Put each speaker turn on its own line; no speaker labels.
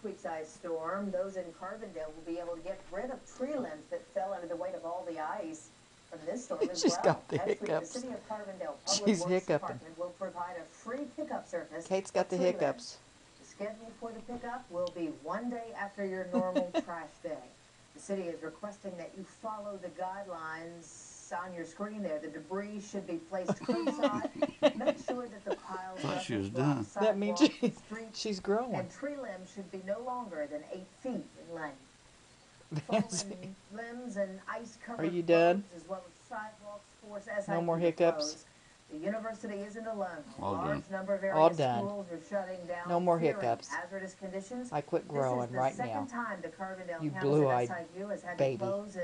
week's ice storm, those in Carbondale will be able to get rid of tree limbs that fell under the weight of all the ice from this storm as
She's
well.
got the
Next week, the
hiccups.
City of Carbondale Public
She's
Works
hiccuping.
Department will provide a free pickup service.
Kate's got the
for tree
hiccups.
limbs. The schedule for the pickup will be one day after your normal trash day. The city is requesting that you follow the guidelines on your screen there. The debris should be placed curbside. Make sure that the piles
Thought she was
doesn't block
done.
That means
sidewalks and streets.
she's growing.
And tree limbs should be no longer than 8 feet in length.
Nancy.
Fallen limbs and ice-covered
Are you done?
roads as well as sidewalks force SIP
No more
to
hiccups?
close. The university isn't alone. A
All
large
done.
number of
All
area
done.
schools are shutting down.
No more
fearing
hiccups.
hazardous conditions.
I quit
This is
growing
the
right
second
now.
time the Carbondale
You
campus
blue-eyed
at SIU has had
baby.
to close in